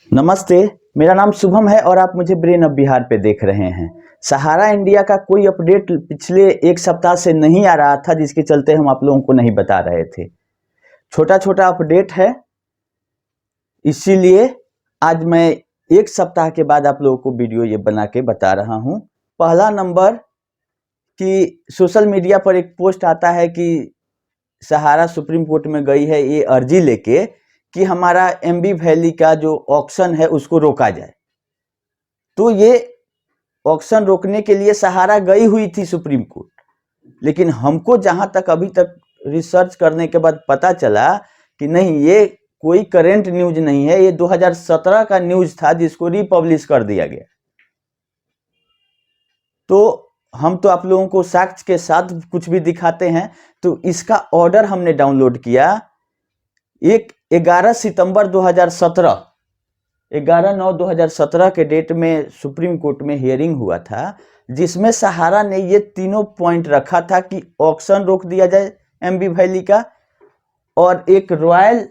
नमस्ते। मेरा नाम शुभम है और आप मुझे ब्रेन ऑफ बिहार पे देख रहे हैं। सहारा इंडिया का कोई अपडेट पिछले एक सप्ताह से नहीं आ रहा था, जिसके चलते हम आप लोगों को नहीं बता रहे थे। छोटा छोटा अपडेट है, इसीलिए आज मैं एक सप्ताह के बाद आप लोगों को वीडियो ये बना के बता रहा हूँ। पहला नंबर कि सोशल मीडिया पर एक पोस्ट आता है कि सहारा सुप्रीम कोर्ट में गई है ये अर्जी लेके कि हमारा एमबी वैली का जो ऑक्शन है उसको रोका जाए। तो ये ऑक्शन रोकने के लिए सहारा गई हुई थी सुप्रीम कोर्ट, लेकिन हमको जहां तक अभी तक रिसर्च करने के बाद पता चला कि नहीं, ये कोई करंट न्यूज नहीं है, ये 2017 का न्यूज था जिसको रिपब्लिश कर दिया गया। तो हम तो आप लोगों को साक्ष्य के साथ कुछ भी दिखाते हैं। तो इसका ऑर्डर हमने डाउनलोड किया 11 सितंबर 2017, 11/9/2017 के डेट में सुप्रीम कोर्ट में हियरिंग हुआ था, जिसमें सहारा ने ये तीनों पॉइंट रखा था कि ऑक्शन रोक दिया जाए एमबी वैली का, और एक royal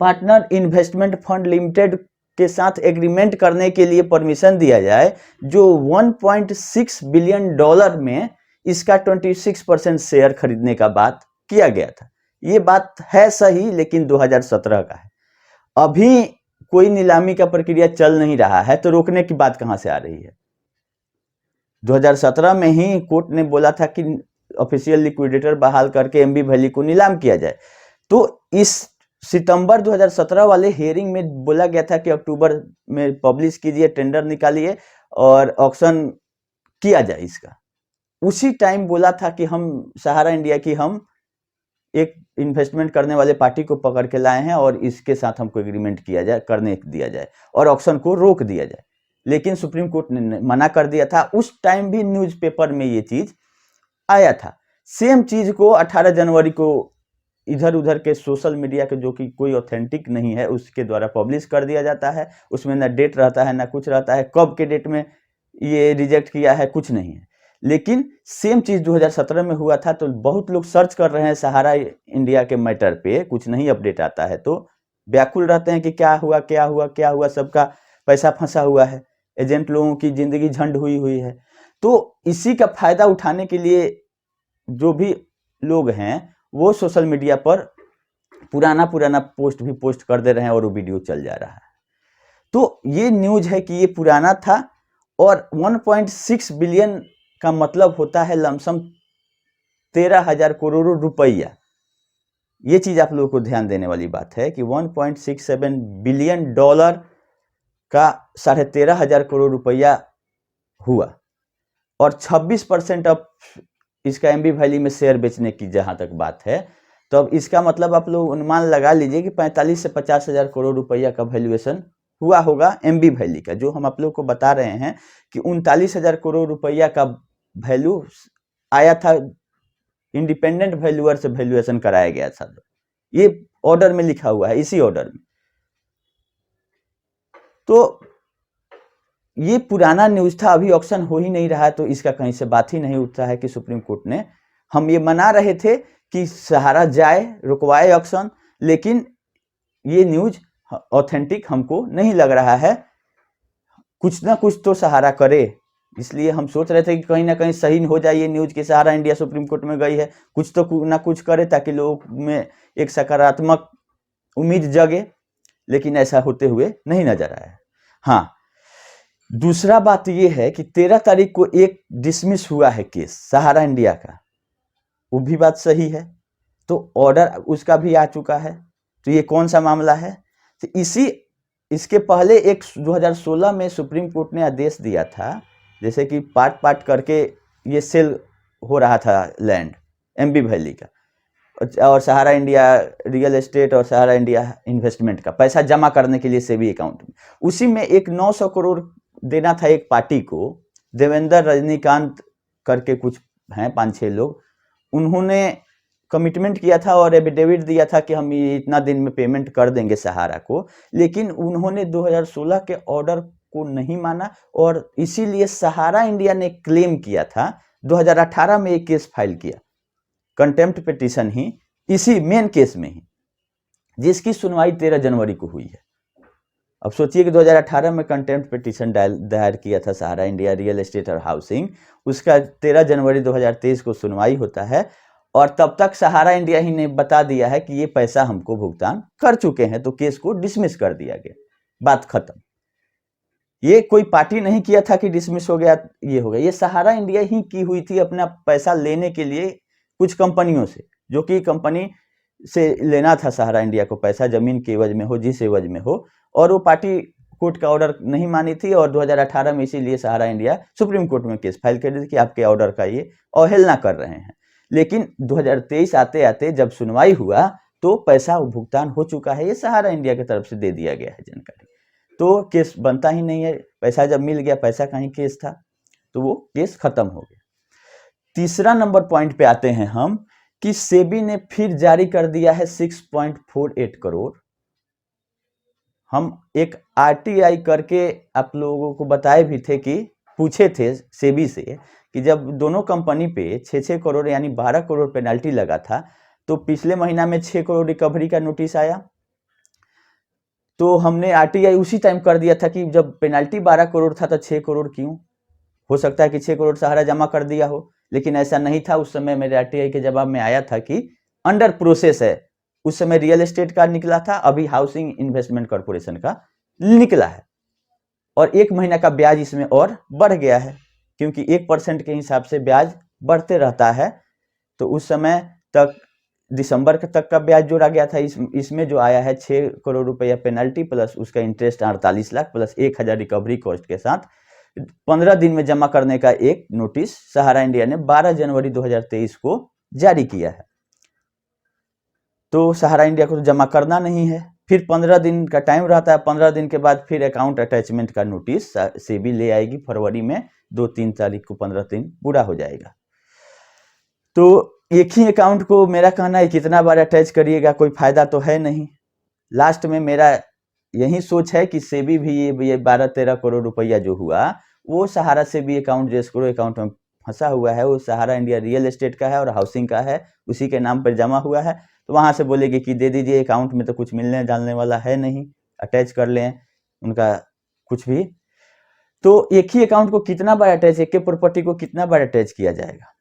partner investment fund limited के साथ एग्रीमेंट करने के लिए परमिशन दिया जाए, जो $1.6 बिलियन में इसका 26% शेयर खरीदने का बात किया गया था। ये बात है सही, लेकिन 2017 का है। अभी कोई नीलामी का प्रक्रिया चल नहीं रहा है, तो रोकने की बात कहां से आ रही है। 2017 में ही कोर्ट ने बोला था कि ऑफिशियल लिक्विडेटर बहाल करके एमबी वैली को नीलाम किया जाए। तो इस सितंबर 2017 वाले हियरिंग में बोला गया था कि अक्टूबर में पब्लिश कीजिए, टेंडर निकालिए और ऑक्शन किया जाए इसका। उसी टाइम बोला था कि हम सहारा इंडिया की हम एक इन्वेस्टमेंट करने वाले पार्टी को पकड़ के लाए हैं और इसके साथ हमको एग्रीमेंट किया जाए, करने दिया जाए और ऑक्शन को रोक दिया जाए। लेकिन सुप्रीम कोर्ट ने मना कर दिया था। उस टाइम भी न्यूज़पेपर में ये चीज आया था। सेम चीज को 18 जनवरी को इधर उधर के सोशल मीडिया के, जो कि कोई ऑथेंटिक नहीं है, उसके द्वारा पब्लिश कर दिया जाता है। उसमें ना डेट रहता है ना कुछ रहता है, कब के डेट में ये रिजेक्ट किया है कुछ नहीं है। लेकिन सेम चीज 2017 में हुआ था। तो बहुत लोग सर्च कर रहे हैं सहारा इंडिया के मैटर पे, कुछ नहीं अपडेट आता है तो व्याकुल रहते हैं कि क्या हुआ क्या हुआ क्या हुआ। सबका पैसा फंसा हुआ है, एजेंट लोगों की जिंदगी झंड हुई हुई है। तो इसी का फायदा उठाने के लिए जो भी लोग हैं वो सोशल मीडिया पर पुराना पुराना पोस्ट भी पोस्ट कर दे रहे हैं और वो वीडियो चल जा रहा है। तो ये न्यूज है कि ये पुराना था, और 1.6 बिलियन का मतलब होता है लमसम 13,000 करोड़ रुपया। ये चीज आप लोगों को ध्यान देने वाली बात है कि $1.67 बिलियन का 13,500 करोड़ रुपया हुआ, और 26% अब इसका एमबी वैली में शेयर बेचने की जहां तक बात है, तो अब इसका मतलब आप लोग अनुमान लगा लीजिए कि 45 से 50,000 करोड़ रुपया का वैल्यूएशन हुआ होगा एमबी वैली का। जो हम आप लोग को बता रहे हैं कि 39,000 करोड़ रुपया का वैल्यू आया था, इंडिपेंडेंट वैल्यूअर से वैल्यूएशन कराया गया था। ये ऑर्डर में लिखा हुआ है, इसी ऑर्डर में। तो ये पुराना न्यूज था, अभी ऑक्शन हो ही नहीं रहा है, तो इसका कहीं से बात ही नहीं उठता है कि सुप्रीम कोर्ट ने, हम ये मना रहे थे कि सहारा जाए, रुकवाए ऑक्शन, लेकिन ये न्यूज ऑथेंटिक हमको नहीं लग रहा है। कुछ ना कुछ तो सहारा करे, इसलिए हम सोच रहे थे कि कहीं ना कहीं सही हो जाए ये न्यूज कि सहारा इंडिया सुप्रीम कोर्ट में गई है। कुछ तो ना कुछ करे ताकि लोगों में एक सकारात्मक उम्मीद जगे, लेकिन ऐसा होते हुए नहीं नजर आया। हाँ, दूसरा बात यह है कि 13 तारीख को एक डिसमिस हुआ है केस सहारा इंडिया का, वो भी बात सही है। तो ऑर्डर उसका भी आ चुका है। तो ये कौन सा मामला है? तो इसके पहले एक 2016 में सुप्रीम कोर्ट ने आदेश दिया था, जैसे कि पार्ट पार्ट करके ये सेल हो रहा था लैंड एमबी वैली का, और सहारा इंडिया रियल एस्टेट और सहारा इंडिया इन्वेस्टमेंट का पैसा जमा करने के लिए सेबी अकाउंट में, उसी में एक 900 करोड़ देना था एक पार्टी को। देवेंद्र रजनीकांत करके कुछ हैं 5-6 लोग, उन्होंने कमिटमेंट किया था और एफिडेविट दिया था कि हम ये इतना दिन में पेमेंट कर देंगे सहारा को। लेकिन उन्होंने 2016 के ऑर्डर को नहीं माना, और इसीलिए सहारा इंडिया ने क्लेम किया था 2018 में एक केस फाइल किया, कंटेम्प्ट पिटीशन ही, इसी मेन केस में ही, जिसकी सुनवाई 13 जनवरी को हुई है। अब सोचिए कि 2018 में कंटेम्प्ट पिटीशन दायर किया था सहारा इंडिया रियल एस्टेट और हाउसिंग, उसका 13 जनवरी 2023 को सुनवाई होता है और तब तक सहारा इंडिया ही ने बता दिया है कि ये पैसा हमको भुगतान कर चुके हैं, तो केस को डिसमिस कर दिया गया, बात खत्म। ये कोई पार्टी नहीं किया था कि डिसमिस हो गया, ये हो गया, ये सहारा इंडिया ही की हुई थी अपना पैसा लेने के लिए कुछ कंपनियों से, जो कि कंपनी से लेना था सहारा इंडिया को पैसा, जमीन के एवज में हो, जिस एवज में हो, और वो पार्टी कोर्ट का ऑर्डर नहीं मानी थी और 2018 में इसीलिए सहारा इंडिया सुप्रीम कोर्ट में केस फाइल कर दी थी कि आपके ऑर्डर का ये अवहेलना कर रहे हैं। लेकिन 2023 आते आते जब सुनवाई हुआ तो पैसा भुगतान हो चुका है, ये सहारा इंडिया की तरफ से दे दिया गया है जानकारी, तो केस बनता ही नहीं है। पैसा जब मिल गया, पैसा का ही केस था, तो वो केस खत्म हो गया। तीसरा नंबर पॉइंट पे आते हैं हम कि सेबी ने फिर जारी कर दिया है 6.48 करोड़। हम एक आरटीआई करके आप लोगों को बताए भी थे कि पूछे थे सेबी से कि जब दोनों कंपनी पे 6-6 करोड़ यानी 12 करोड़ पेनल्टी लगा था, तो पिछले महीना में 6 करोड़ रिकवरी का नोटिस आया, तो हमने आरटीआई उसी टाइम कर दिया था कि जब पेनल्टी 12 करोड़ था तो 6 करोड़ क्यों, हो सकता है कि 6 करोड़ सहारा जमा कर दिया हो, लेकिन ऐसा नहीं था। उस समय मेरे आरटीआई के जवाब में आया था कि अंडर प्रोसेस है। उस समय रियल एस्टेट का निकला था, अभी हाउसिंग इन्वेस्टमेंट कॉर्पोरेशन का निकला है, और 1 महीना का ब्याज इसमें और बढ़ गया है, क्योंकि 1% के हिसाब से ब्याज बढ़ते रहता है। तो उस समय तक दिसंबर तक का ब्याज जोड़ा गया था, इसमें जो आया है 6 करोड़ रुपया पेनल्टी प्लस उसका interest 48 lakh plus 1000 recovery cost के साथ 15 दिन में जमा करने का एक नोटिस सहारा इंडिया ने 12 जनवरी 2023 को जारी किया है। तो सहारा इंडिया को तो जमा करना नहीं है, फिर 15 दिन का टाइम रहता है, 15 दिन के बाद फिर अकाउंट अटैचमेंट का नोटिस सेबी ले आएगी फरवरी में, 2-3 तारीख को 15 दिन पूरा हो जाएगा। तो एक ही अकाउंट को मेरा कहना है कितना बार अटैच करिएगा, कोई फायदा तो है नहीं। लास्ट में मेरा यही सोच है कि सेबी भी ये 12-13 करोड़ रुपया जो हुआ वो सहारा सेबी अकाउंट जो एस्क्रो अकाउंट में फंसा हुआ है वो सहारा इंडिया रियल एस्टेट का है और हाउसिंग का है, उसी के नाम पर जमा हुआ है। तो वहां से बोलेगी कि दे दीजिए, अकाउंट में तो कुछ मिलने डालने वाला है नहीं, अटैच कर लें उनका कुछ भी। तो एक ही अकाउंट को कितना बार अटैच, एक प्रॉपर्टी को कितना बार अटैच किया जाएगा,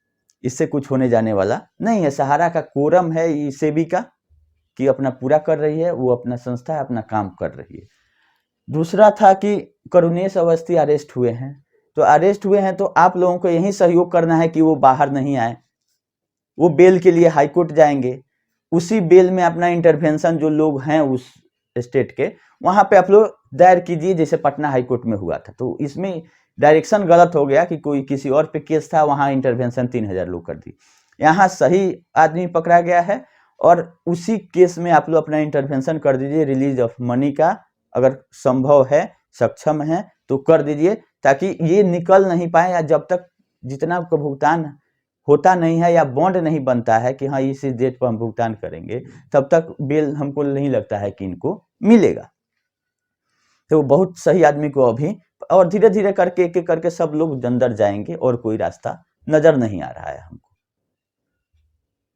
इससे कुछ होने जाने वाला नहीं है। सहारा का कोरम है सेबी का कि अपना पूरा कर रही है, वो अपना संस्था है, अपना काम कर रही है। दूसरा था कि करुणेश अवस्थी अरेस्ट हुए हैं, तो अरेस्ट हुए हैं तो आप लोगों को यही सहयोग करना है कि वो बाहर नहीं आए, वो बेल के लिए हाईकोर्ट जाएंगे, उसी बेल में अपना इंटरवेंशन जो लोग हैं उस स्टेट के वहां पे आप लोग दायर कीजिए, जैसे पटना हाईकोर्ट में हुआ था। तो इसमें डायरेक्शन गलत हो गया कि कोई किसी और पे केस था, वहां इंटरवेंशन 3000 लोग कर दी, यहाँ सही आदमी पकड़ा गया है और उसी केस में आप लोग अपना इंटरवेंशन कर दीजिए। रिलीज ऑफ मनी का अगर संभव है, सक्षम है तो कर दीजिए, ताकि ये निकल नहीं पाए, या जब तक जितना का भुगतान होता नहीं है या बॉन्ड नहीं बनता है कि हाँ इसी डेट पर हम भुगतान करेंगे, तब तक बेल हमको नहीं लगता है कि इनको मिलेगा। तो बहुत सही आदमी को अभी, और धीरे धीरे करके एक एक करके सब लोग अंदर जाएंगे और कोई रास्ता नजर नहीं आ रहा है हमको।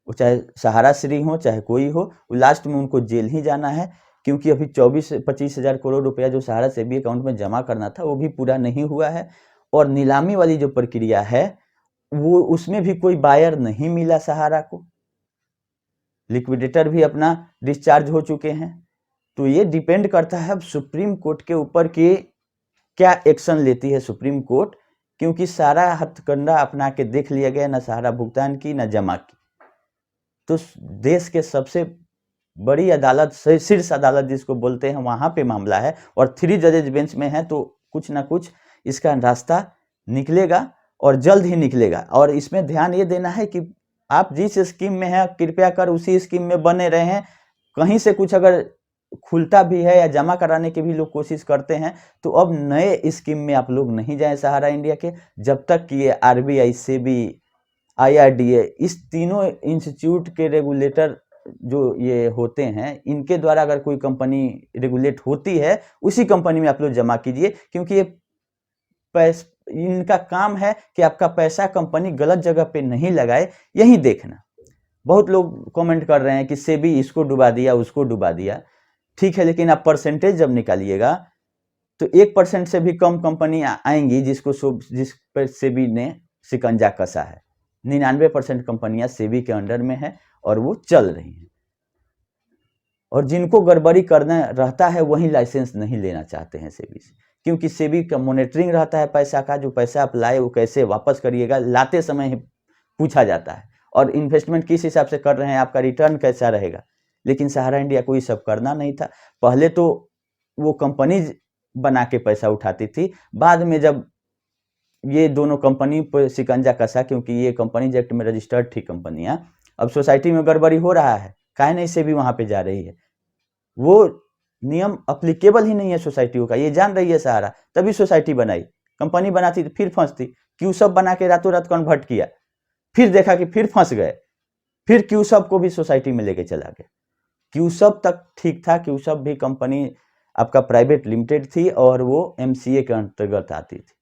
वो चाहे सहारा श्री हो चाहे कोई हो, वो लास्ट में उनको जेल ही जाना है, क्योंकि अभी 24-25 हजार करोड़ रुपया जो सहारा सेबी अकाउंट में जमा करना था वो भी पूरा नहीं हुआ है, और नीलामी वाली जो प्रक्रिया है वो उसमें भी कोई बायर नहीं मिला सहारा को, लिक्विडेटर भी अपना डिस्चार्ज हो चुके हैं। तो ये डिपेंड करता है अब सुप्रीम कोर्ट के ऊपर कि क्या एक्शन लेती है सुप्रीम कोर्ट, क्योंकि सारा हथकंडा अपना के देख लिया गया, ना सहारा भुगतान की ना जमा की। तो देश के सबसे बड़ी अदालत, शीर्ष अदालत जिसको बोलते हैं, वहां पे मामला है और 3 जजेज बेंच में है, तो कुछ ना कुछ इसका रास्ता निकलेगा और जल्द ही निकलेगा। और इसमें ध्यान ये देना है कि आप जिस स्कीम में हैं कृपया कर उसी स्कीम में बने रहें। कहीं से कुछ अगर खुलता भी है या जमा कराने की भी लोग कोशिश करते हैं, तो अब नए स्कीम में आप लोग नहीं जाएं सहारा इंडिया के, जब तक कि ये आरबीआई, सेबी, IRDA, इस तीनों इंस्टीट्यूट के रेगुलेटर जो ये होते हैं, इनके द्वारा अगर कोई कंपनी रेगुलेट होती है, उसी कंपनी में आप लोग जमा कीजिए, क्योंकि ये इनका काम है कि आपका पैसा कंपनी गलत जगह पे नहीं लगाए, यही देखना। बहुत लोग कमेंट कर रहे हैं कि सेबी इसको डुबा दिया उसको डुबा दिया, ठीक है, लेकिन आप परसेंटेज जब निकालिएगा तो 1% से भी कम कंपनी आएंगी जिस पर सेबी ने शिकंजा कसा है। 99% कंपनियां सेबी के अंडर में है और वो चल रही हैं, और जिनको गड़बड़ी करना रहता है वही लाइसेंस नहीं लेना चाहते हैं सेबी से, क्योंकि सेबी का मॉनिटरिंग रहता है पैसा का, जो पैसा आप लाए वो कैसे वापस करिएगा, लाते समय ही पूछा जाता है, और इन्वेस्टमेंट किस हिसाब से कर रहे हैं, आपका रिटर्न कैसा रहेगा। लेकिन सहारा इंडिया को ये सब करना नहीं था। पहले तो वो कंपनीज बना के पैसा उठाती थी, बाद में जब ये दोनों कंपनी पर शिकंजा कसा, क्योंकि ये कंपनीज एक्ट में रजिस्टर्ड थी कंपनियां, अब सोसाइटी में गड़बड़ी हो रहा है, काहे नहीं सेबी वहां पे जा रही है, वो नियम अप्लीकेबल ही नहीं है सोसाइटियों का, ये जान रही है सहारा, तभी सोसाइटी बनाई। कंपनी बनाती फिर फंसती, क्यों सब बना के रातों रात कन्वर्ट किया, फिर देखा कि फिर फंस गए, फिर क्यू सब को भी सोसाइटी में लेके चला गया। क्यू सब तक ठीक था, क्यू सब भी कंपनी आपका प्राइवेट लिमिटेड थी और वो एमसीए के अंतर्गत आती थी।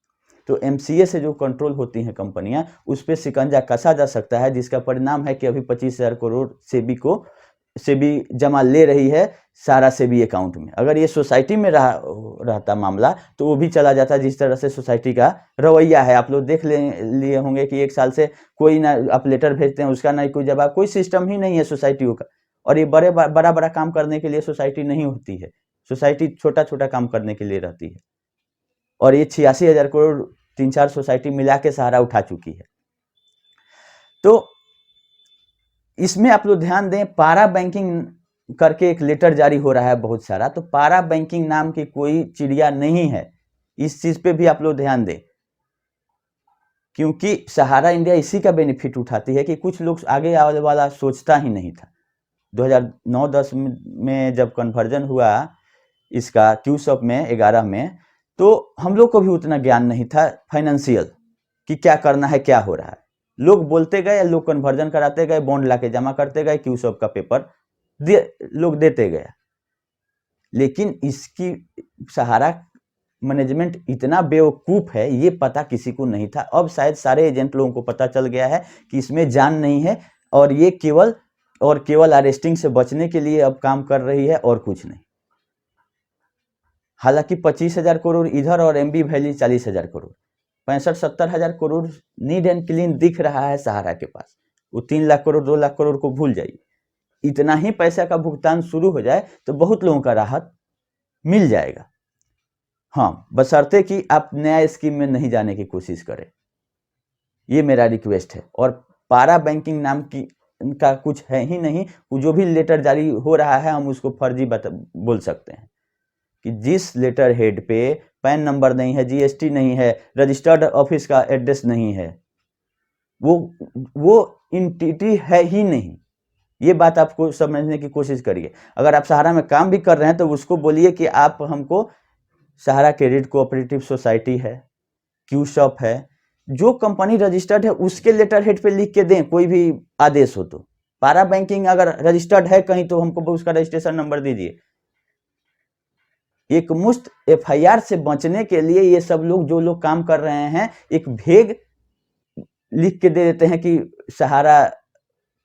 तो एमसीए से जो कंट्रोल होती हैं कंपनियां, उस पर शिकंजा कसा जा सकता है, जिसका परिणाम है कि अभी 25,000 करोड़ सेबी जमा ले रही है सारा सेबी अकाउंट में। अगर ये सोसाइटी में रहता मामला तो वो भी चला जाता, जिस तरह से सोसाइटी का रवैया है। आप लोग देख लिए होंगे कि 1 साल से कोई ना, आप लेटर भेजते हैं उसका ना कोई जवाब, कोई सिस्टम ही नहीं है सोसाइटियों का। और ये बड़ा काम करने के लिए सोसाइटी नहीं होती है, सोसाइटी छोटा छोटा काम करने के लिए रहती है। और ये 86,000 करोड़ 3-4 सोसाइटी मिला के सहारा उठा चुकी है। तो इसमें आप लोग ध्यान दें, पारा बैंकिंग करके एक लेटर जारी हो रहा है बहुत सारा, तो पारा बैंकिंग नाम की कोई चिड़िया नहीं है, इस चीज पे भी आप लोग ध्यान दें, क्योंकि सहारा इंडिया इसी का बेनिफिट उठाती है कि कुछ लोग आगे आने वाला सोचता ही नहीं था। 2009-10 में जब कन्वर्जन हुआ इसका क्यूसॉप में 11 में, तो हम लोग को भी उतना ज्ञान नहीं था फाइनेंशियल कि क्या करना है, क्या हो रहा है। लोग बोलते गए, लोग कन्वर्जन कराते गए, बॉन्ड लाके जमा करते गए, क्यूसॉप का पेपर लोग देते गए। लेकिन इसकी सहारा मैनेजमेंट इतना बेवकूफ है, ये पता किसी को नहीं था। अब शायद सारे एजेंट लोगों को पता चल गया है कि इसमें जान नहीं है, और ये केवल अरेस्टिंग से बचने के लिए अब काम कर रही है और कुछ नहीं। हालांकि 25,000 करोड़ इधर और एमबी वैली 40,000 करोड़, 65-70 हजार करोड़ नीड एंड क्लीन दिख रहा है सहारा के पास। वो 3 लाख करोड़ 2 लाख करोड़ को भूल जाइए, इतना ही पैसा का भुगतान शुरू हो जाए तो बहुत लोगों का राहत मिल जाएगा। हाँ, बशर्ते कि आप नया स्कीम में नहीं जाने की कोशिश करें, ये मेरा रिक्वेस्ट है। और पारा बैंकिंग नाम की का कुछ है ही नहीं, जो भी लेटर जारी हो रहा है हम उसको फर्जी बोल सकते हैं कि जिस लेटर हेड पे पैन नंबर नहीं है, जीएसटी नहीं है, रजिस्टर्ड ऑफिस का एड्रेस नहीं है, वो एंटिटी है ही नहीं। ये बात आपको समझने की कोशिश करिए। अगर आप सहारा में काम भी कर रहे हैं तो उसको बोलिए कि आप हमको सहारा क्रेडिट कोऑपरेटिव सोसाइटी है, क्यूशॉप है, जो कंपनी रजिस्टर्ड है उसके लेटर हेड पे लिख के दें कोई भी आदेश हो तो। पारा बैंकिंग अगर रजिस्टर्ड है कहीं तो हमको उसका रजिस्ट्रेशन नंबर दीजिए। एक मुश्त एफआईआर से बचने के लिए ये सब लोग जो लोग काम कर रहे हैं, एक भेग लिख के दे देते हैं कि सहारा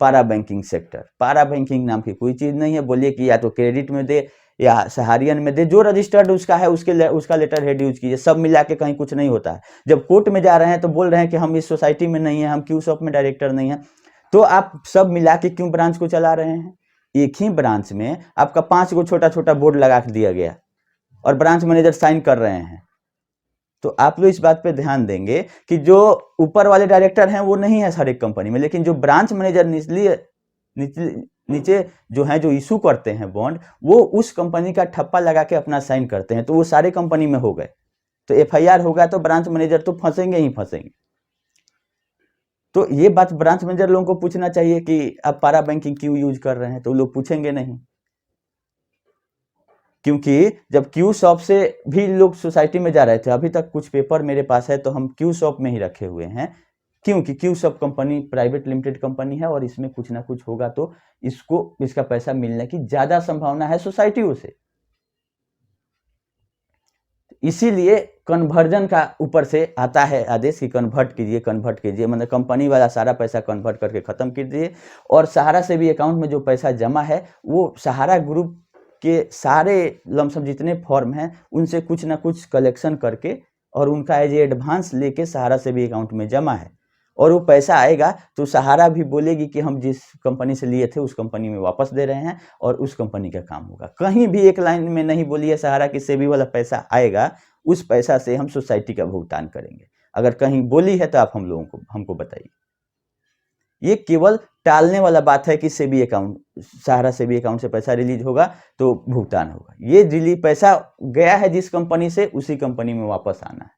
पारा बैंकिंग सेक्टर। पारा बैंकिंग नाम की कोई चीज नहीं है। बोलिए कि या तो क्रेडिट में दे या सहारियन में दे, जो रजिस्टर्ड उसका है उसका लेटर हेड यूज कीजिए। सब मिला के कहीं कुछ नहीं होता है। जब कोर्ट में जा रहे हैं तो बोल रहे हैं कि हम इस सोसाइटी में नहीं है, हम क्यूशॉप में डायरेक्टर नहीं है, तो आप सब मिला के क्यों ब्रांच को चला रहे हैं? एक ही ब्रांच में आपका 5 गो छोटा छोटा बोर्ड लगा दिया गया और ब्रांच मैनेजर साइन कर रहे हैं। तो आप लोग इस बात पे ध्यान देंगे कि जो ऊपर वाले डायरेक्टर हैं वो नहीं है हर एक कंपनी में, लेकिन जो ब्रांच मैनेजर नीचे जो है, जो इशू करते हैं बॉन्ड, वो उस कंपनी का ठप्पा लगा के अपना साइन करते हैं, तो वो सारे कंपनी में हो गए। तो एफआईआर होगा तो ब्रांच मैनेजर तो फंसेंगे ही फंसेंगे। तो ये बात ब्रांच मैनेजर लोगों को पूछना चाहिए कि आप पारा बैंकिंग क्यों यूज कर रहे हैं, तो लोग पूछेंगे नहीं। क्योंकि जब क्यूशॉप से भी लोग सोसाइटी में जा रहे थे, अभी तक कुछ पेपर मेरे पास है तो हम क्यूशॉप में ही रखे हुए हैं, क्योंकि क्यूशॉप कंपनी प्राइवेट लिमिटेड कंपनी है और इसमें कुछ ना कुछ होगा तो इसका पैसा मिलने की ज्यादा संभावना है सोसाइटियों से। इसीलिए कन्वर्जन का ऊपर से आता है आदेश कि कन्वर्ट कीजिए, मतलब कंपनी वाला सारा पैसा कन्वर्ट करके खत्म कीजिए। और सहारा से भी अकाउंट में जो पैसा जमा है वो सहारा ग्रुप के सारे लमसम जितने फॉर्म हैं उनसे कुछ ना कुछ कलेक्शन करके और उनका एज एडवांस लेके सहारा से भी अकाउंट में जमा है, और वो पैसा आएगा तो सहारा भी बोलेगी कि हम जिस कंपनी से लिए थे उस कंपनी में वापस दे रहे हैं और उस कंपनी का काम होगा। कहीं भी एक लाइन में नहीं बोली है सहारा कि सेबी वाला पैसा आएगा, उस पैसा से हम सोसाइटी का भुगतान करेंगे। अगर कहीं बोली है तो आप हम लोगों को हमको बताइए। ये केवल टालने वाला बात है कि सेबी अकाउंट, सहारा सेबी अकाउंट से पैसा रिलीज होगा तो भुगतान होगा। ये रिलीज पैसा गया है जिस कंपनी से, उसी कंपनी में वापस आना है।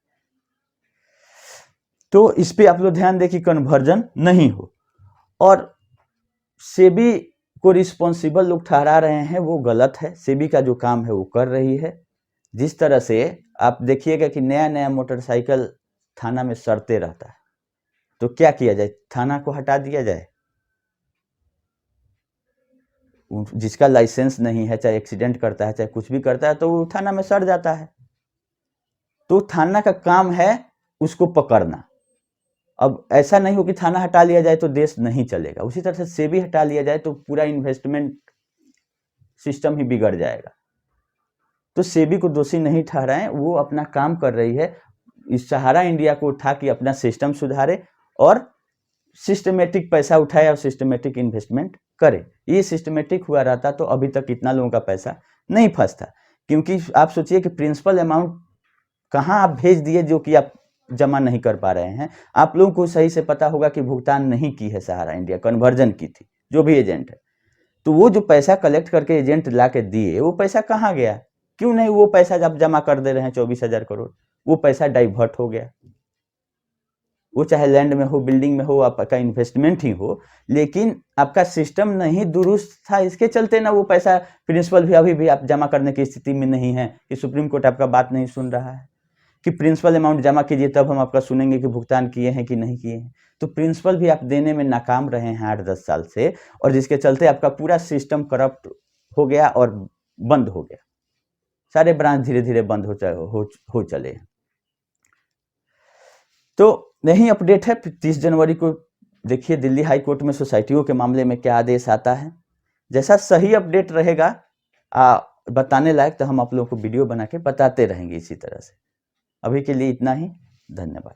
तो इस पे आप लोग ध्यान दें कि कन्वर्जन नहीं हो। और सेबी को रिस्पॉन्सिबल लोग ठहरा रहे हैं, वो गलत है। सेबी का जो काम है वो कर रही है। जिस तरह से आप देखिएगा कि नया नया मोटरसाइकिल थाना में सड़ते रहता है, तो क्या किया जाए? थाना को हटा दिया जाए? जिसका लाइसेंस नहीं है, चाहे एक्सीडेंट करता है चाहे कुछ भी करता है, तो वो थाना में सड़ जाता है। तो थाना का काम है उसको पकड़ना। अब ऐसा नहीं हो कि थाना हटा लिया जाए तो देश नहीं चलेगा। उसी तरह से सेबी हटा लिया जाए तो पूरा इन्वेस्टमेंट सिस्टम ही बिगड़ जाएगा। तो सेबी को दोषी नहीं ठहराएं, वो अपना काम कर रही है। इस सहारा इंडिया को उठा के अपना सिस्टम सुधारे और सिस्टमेटिक पैसा उठाए और सिस्टमेटिक इन्वेस्टमेंट करे। ये सिस्टमेटिक हुआ रहता तो अभी तक इतना लोगों का पैसा नहीं फंसता। क्योंकि आप सोचिए कि प्रिंसिपल अमाउंट कहाँ आप भेज दिए जो कि आप जमा नहीं कर पा रहे हैं। आप लोगों को सही से पता होगा कि भुगतान नहीं की है सहारा इंडिया, कन्वर्जन की थी जो भी एजेंट है। तो वो जो पैसा कलेक्ट करके एजेंट ला के दिए, वो पैसा कहाँ गया? क्यों नहीं वो पैसा जब जमा कर दे रहे हैं 24,000 करोड़, वो पैसा डाइवर्ट हो गया। वो चाहे लैंड में हो, बिल्डिंग में हो, आपका इन्वेस्टमेंट ही हो, लेकिन आपका सिस्टम नहीं दुरुस्त था। इसके चलते ना वो पैसा प्रिंसिपल भी अभी भी आप जमा करने की स्थिति में नहीं है कि सुप्रीम कोर्ट आपका बात नहीं सुन रहा है कि प्रिंसिपल अमाउंट जमा कीजिए तब हम आपका सुनेंगे कि भुगतान किए हैं कि नहीं किए हैं। तो प्रिंसिपल भी आप देने में नाकाम रहे हैं 8-10 साल से, और जिसके चलते आपका पूरा सिस्टम करप्ट हो गया और बंद हो गया। सारे ब्रांच धीरे धीरे बंद हो चले। तो यही अपडेट है। 30 जनवरी को देखिए दिल्ली हाई कोर्ट में सोसाइटियों के मामले में क्या आदेश आता है। जैसा सही अपडेट रहेगा बताने लायक, तो हम आप लोगों को वीडियो बना के बताते रहेंगे इसी तरह से। अभी के लिए इतना ही, धन्यवाद।